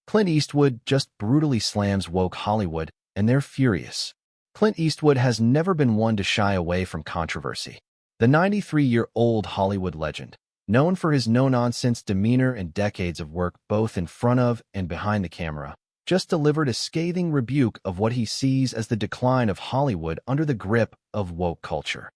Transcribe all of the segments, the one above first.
Clint Eastwood just brutally slams woke Hollywood, and they're furious. Clint Eastwood has never been one to shy away from controversy. The 93-year-old Hollywood legend, known for his no-nonsense demeanor and decades of work both in front of and behind the camera, just delivered a scathing rebuke of what he sees as the decline of Hollywood under the grip of woke culture.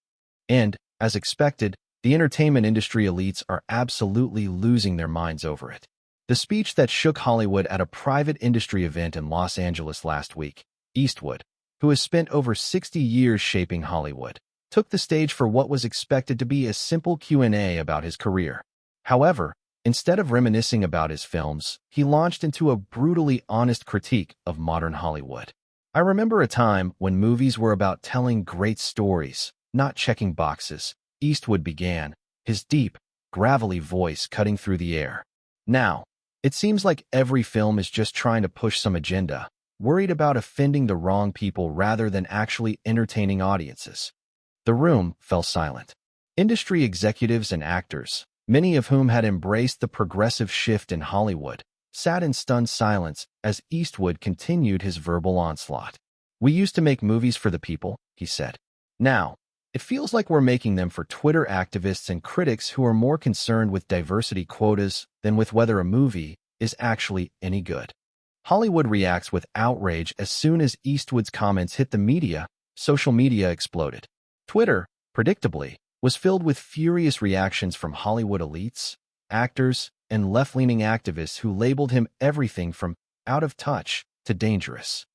And, as expected, the entertainment industry elites are absolutely losing their minds over it. The speech that shook Hollywood at a private industry event in Los Angeles last week, Eastwood, who has spent over 60 years shaping Hollywood, took the stage for what was expected to be a simple Q&A about his career. However, instead of reminiscing about his films, he launched into a brutally honest critique of modern Hollywood. "I remember a time when movies were about telling great stories, not checking boxes," Eastwood began, his deep, gravelly voice cutting through the air. "Now, it seems like every film is just trying to push some agenda, worried about offending the wrong people rather than actually entertaining audiences." The room fell silent. Industry executives and actors, many of whom had embraced the progressive shift in Hollywood, sat in stunned silence as Eastwood continued his verbal onslaught. "We used to make movies for the people," he said. "Now, it feels like we're making them for Twitter activists and critics who are more concerned with diversity quotas than with whether a movie is actually any good." Hollywood reacts with outrage as soon as Eastwood's comments hit the media. Social media exploded. Twitter, predictably, was filled with furious reactions from Hollywood elites, actors, and left-leaning activists who labeled him everything from out of touch to dangerous.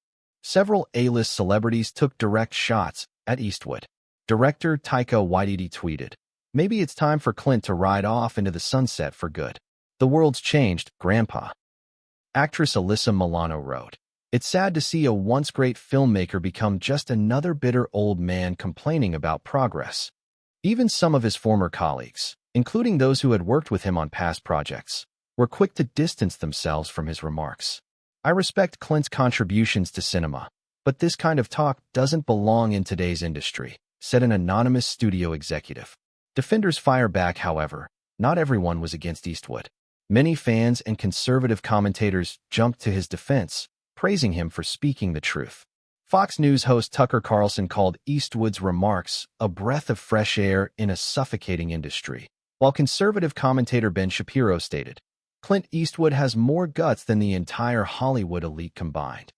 Several A-list celebrities took direct shots at Eastwood. Director Taika Waititi tweeted, "Maybe it's time for Clint to ride off into the sunset for good. The world's changed, Grandpa." Actress Alyssa Milano wrote, "It's sad to see a once great filmmaker become just another bitter old man complaining about progress." Even some of his former colleagues, including those who had worked with him on past projects, were quick to distance themselves from his remarks. "I respect Clint's contributions to cinema, but this kind of talk doesn't belong in today's industry," said an anonymous studio executive. Defenders fire back, however. Not everyone was against Eastwood. Many fans and conservative commentators jumped to his defense, praising him for speaking the truth. Fox News host Tucker Carlson called Eastwood's remarks a breath of fresh air in a suffocating industry, while conservative commentator Ben Shapiro stated, "Clint Eastwood has more guts than the entire Hollywood elite combined."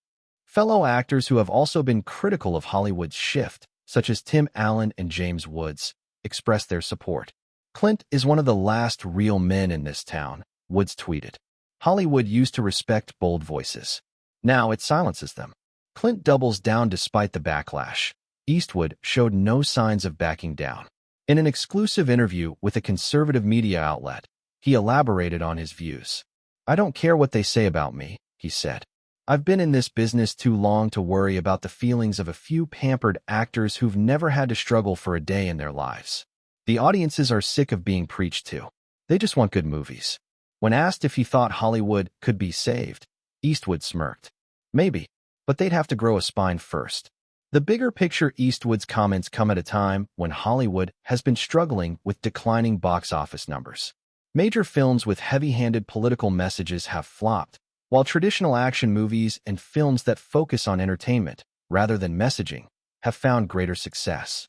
Fellow actors who have also been critical of Hollywood's shift, such as Tim Allen and James Woods, expressed their support. "Clint is one of the last real men in this town," Woods tweeted. "Hollywood used to respect bold voices. Now it silences them." Clint doubles down despite the backlash. Eastwood showed no signs of backing down. In an exclusive interview with a conservative media outlet, he elaborated on his views. "I don't care what they say about me," he said. "I've been in this business too long to worry about the feelings of a few pampered actors who've never had to struggle for a day in their lives. The audiences are sick of being preached to. They just want good movies." When asked if he thought Hollywood could be saved, Eastwood smirked. "Maybe, but they'd have to grow a spine first." The bigger picture Eastwood's comments come at a time when Hollywood has been struggling with declining box office numbers. Major films with heavy-handed political messages have flopped, while traditional action movies and films that focus on entertainment, rather than messaging, have found greater success.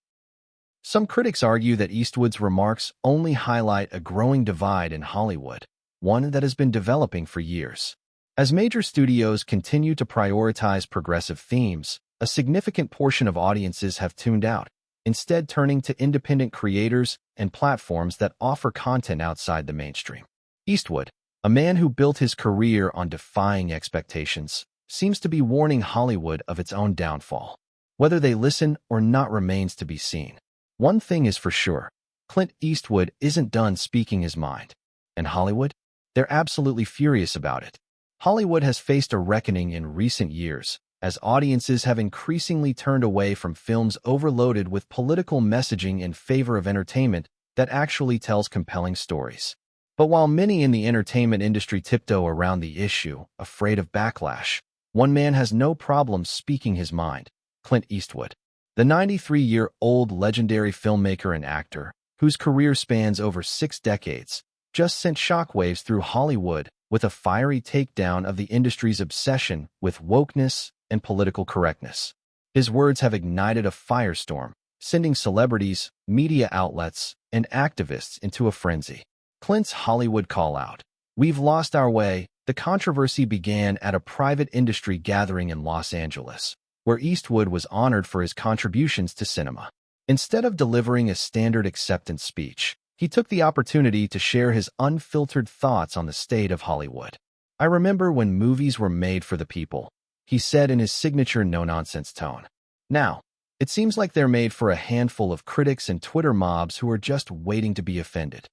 Some critics argue that Eastwood's remarks only highlight a growing divide in Hollywood, one that has been developing for years. As major studios continue to prioritize progressive themes, a significant portion of audiences have tuned out, instead turning to independent creators and platforms that offer content outside the mainstream. Eastwood, a man who built his career on defying expectations, seems to be warning Hollywood of its own downfall. Whether they listen or not remains to be seen. One thing is for sure, Clint Eastwood isn't done speaking his mind. And Hollywood? They're absolutely furious about it. Hollywood has faced a reckoning in recent years, as audiences have increasingly turned away from films overloaded with political messaging in favor of entertainment that actually tells compelling stories. But while many in the entertainment industry tiptoe around the issue, afraid of backlash, one man has no problem speaking his mind: Clint Eastwood. The 93-year-old legendary filmmaker and actor, whose career spans over 6 decades, just sent shockwaves through Hollywood with a fiery takedown of the industry's obsession with wokeness and political correctness. His words have ignited a firestorm, sending celebrities, media outlets, and activists into a frenzy. Clint's Hollywood call-out. "We've lost our way." The controversy began at a private industry gathering in Los Angeles, where Eastwood was honored for his contributions to cinema. Instead of delivering a standard acceptance speech, he took the opportunity to share his unfiltered thoughts on the state of Hollywood. "I remember when movies were made for the people," he said in his signature no-nonsense tone. "Now, it seems like they're made for a handful of critics and Twitter mobs who are just waiting to be offended."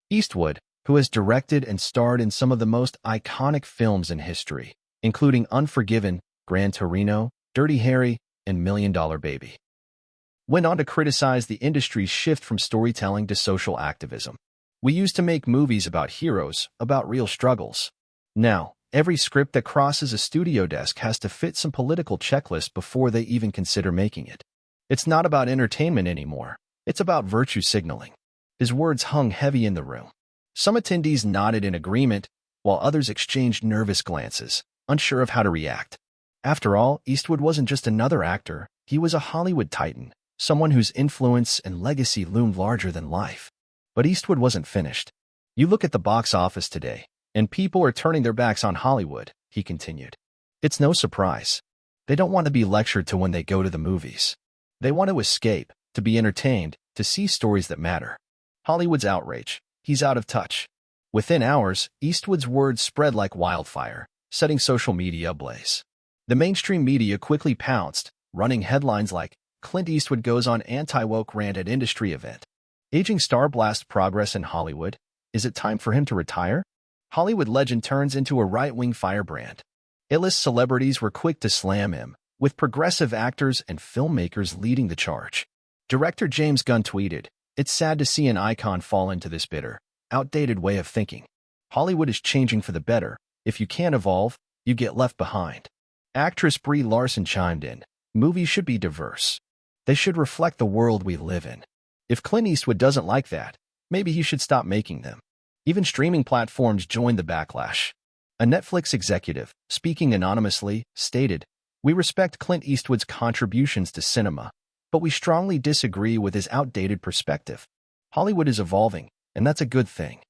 Eastwood, who has directed and starred in some of the most iconic films in history, including Unforgiven, Gran Torino, Dirty Harry, and $1 Million Baby, went on to criticize the industry's shift from storytelling to social activism. "We used to make movies about heroes, about real struggles. Now, every script that crosses a studio desk has to fit some political checklist before they even consider making it. It's not about entertainment anymore. It's about virtue signaling." His words hung heavy in the room. Some attendees nodded in agreement, while others exchanged nervous glances, unsure of how to react. After all, Eastwood wasn't just another actor, he was a Hollywood titan, someone whose influence and legacy loomed larger than life. But Eastwood wasn't finished. "You look at the box office today, and people are turning their backs on Hollywood," he continued. "It's no surprise. They don't want to be lectured to when they go to the movies. They want to escape, to be entertained, to see stories that matter. Hollywood's outrage. He's out of touch." Within hours, Eastwood's words spread like wildfire, setting social media ablaze. The mainstream media quickly pounced, running headlines like, "Clint Eastwood goes on anti-woke rant at industry event." "Aging star blasts progress in Hollywood. Is it time for him to retire?" "Hollywood legend turns into a right-wing firebrand." A-list celebrities were quick to slam him, with progressive actors and filmmakers leading the charge. Director James Gunn tweeted, "It's sad to see an icon fall into this bitter, outdated way of thinking. Hollywood is changing for the better. If you can't evolve, you get left behind." Actress Brie Larson chimed in, "Movies should be diverse. They should reflect the world we live in. If Clint Eastwood doesn't like that, maybe he should stop making them." Even streaming platforms joined the backlash. A Netflix executive, speaking anonymously, stated, "We respect Clint Eastwood's contributions to cinema, but we strongly disagree with his outdated perspective. Hollywood is evolving, and that's a good thing."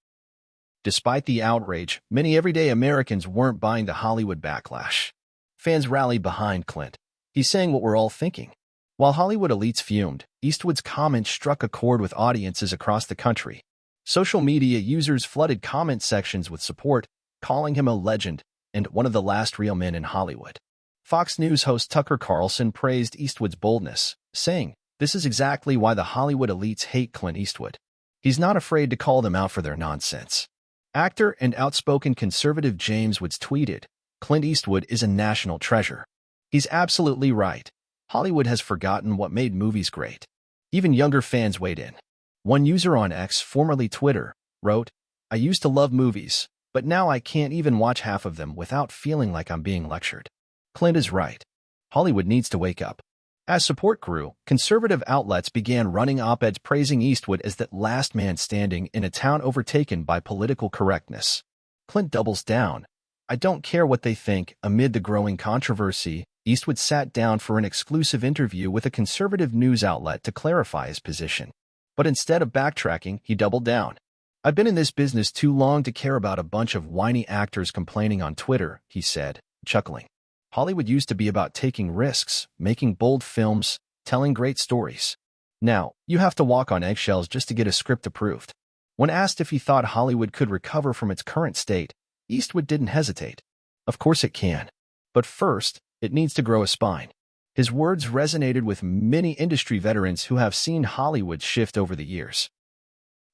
Despite the outrage, many everyday Americans weren't buying the Hollywood backlash. Fans rallied behind Clint. "He's saying what we're all thinking." While Hollywood elites fumed, Eastwood's comments struck a chord with audiences across the country. Social media users flooded comment sections with support, calling him a legend and one of the last real men in Hollywood. Fox News host Tucker Carlson praised Eastwood's boldness, saying, "This is exactly why the Hollywood elites hate Clint Eastwood. He's not afraid to call them out for their nonsense." Actor and outspoken conservative James Woods tweeted, "Clint Eastwood is a national treasure. He's absolutely right. Hollywood has forgotten what made movies great." Even younger fans weighed in. One user on X, formerly Twitter, wrote, "I used to love movies, but now I can't even watch half of them without feeling like I'm being lectured. Clint is right. Hollywood needs to wake up." As support grew, conservative outlets began running op-eds praising Eastwood as the last man standing in a town overtaken by political correctness. Clint doubles down. "I don't care what they think." Amid the growing controversy, Eastwood sat down for an exclusive interview with a conservative news outlet to clarify his position. But instead of backtracking, he doubled down. "I've been in this business too long to care about a bunch of whiny actors complaining on Twitter," he said, chuckling. "Hollywood used to be about taking risks, making bold films, telling great stories. Now, you have to walk on eggshells just to get a script approved." When asked if he thought Hollywood could recover from its current state, Eastwood didn't hesitate. "Of course it can. But first, it needs to grow a spine." His words resonated with many industry veterans who have seen Hollywood shift over the years.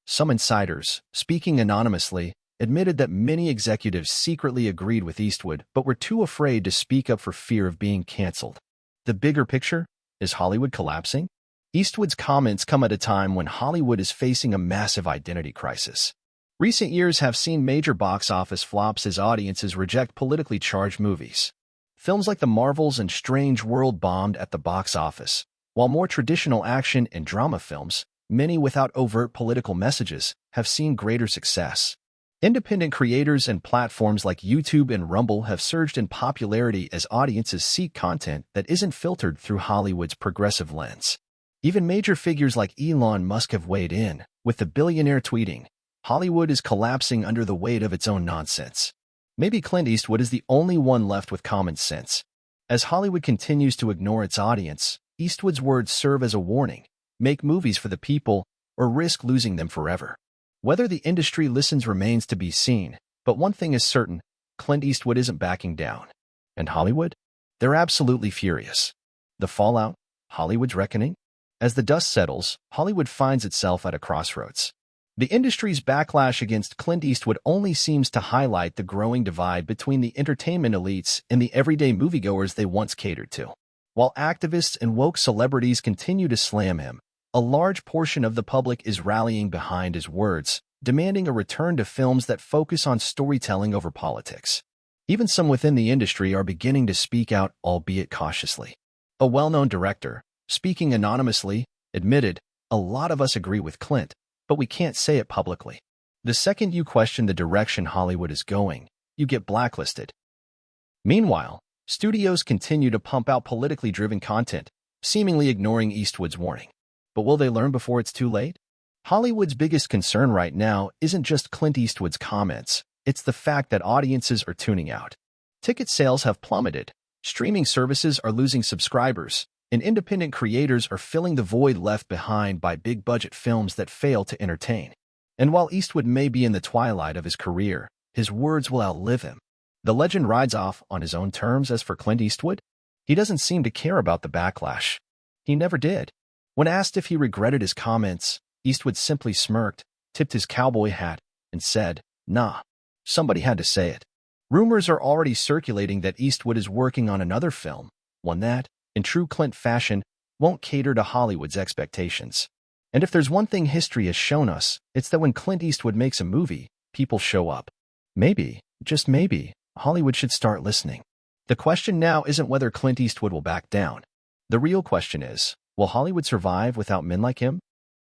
Some insiders, speaking anonymously, admitted that many executives secretly agreed with Eastwood but were too afraid to speak up for fear of being canceled. The bigger picture? Is Hollywood collapsing? Eastwood's comments come at a time when Hollywood is facing a massive identity crisis. Recent years have seen major box office flops as audiences reject politically charged movies. Films like The Marvels and Strange World bombed at the box office, while more traditional action and drama films, many without overt political messages, have seen greater success. Independent creators and platforms like YouTube and Rumble have surged in popularity as audiences seek content that isn't filtered through Hollywood's progressive lens. Even major figures like Elon Musk have weighed in, with the billionaire tweeting, "Hollywood is collapsing under the weight of its own nonsense." Maybe Clint Eastwood is the only one left with common sense. As Hollywood continues to ignore its audience, Eastwood's words serve as a warning: make movies for the people or risk losing them forever. Whether the industry listens remains to be seen, but one thing is certain: Clint Eastwood isn't backing down. And Hollywood? They're absolutely furious. The fallout? Hollywood's reckoning? As the dust settles, Hollywood finds itself at a crossroads. The industry's backlash against Clint Eastwood only seems to highlight the growing divide between the entertainment elites and the everyday moviegoers they once catered to. While activists and woke celebrities continue to slam him, a large portion of the public is rallying behind his words, demanding a return to films that focus on storytelling over politics. Even some within the industry are beginning to speak out, albeit cautiously. A well-known director, speaking anonymously, admitted, "A lot of us agree with Clint, but we can't say it publicly. The second you question the direction Hollywood is going, you get blacklisted." Meanwhile, studios continue to pump out politically driven content, seemingly ignoring Eastwood's warning. But will they learn before it's too late? Hollywood's biggest concern right now isn't just Clint Eastwood's comments, it's the fact that audiences are tuning out. Ticket sales have plummeted, streaming services are losing subscribers, and independent creators are filling the void left behind by big-budget films that fail to entertain. And while Eastwood may be in the twilight of his career, his words will outlive him. The legend rides off on his own terms. As for Clint Eastwood, he doesn't seem to care about the backlash. He never did. When asked if he regretted his comments, Eastwood simply smirked, tipped his cowboy hat, and said, "Nah, somebody had to say it." Rumors are already circulating that Eastwood is working on another film, one that, in true Clint fashion, won't cater to Hollywood's expectations. And if there's one thing history has shown us, it's that when Clint Eastwood makes a movie, people show up. Maybe, just maybe, Hollywood should start listening. The question now isn't whether Clint Eastwood will back down. The real question is, will Hollywood survive without men like him?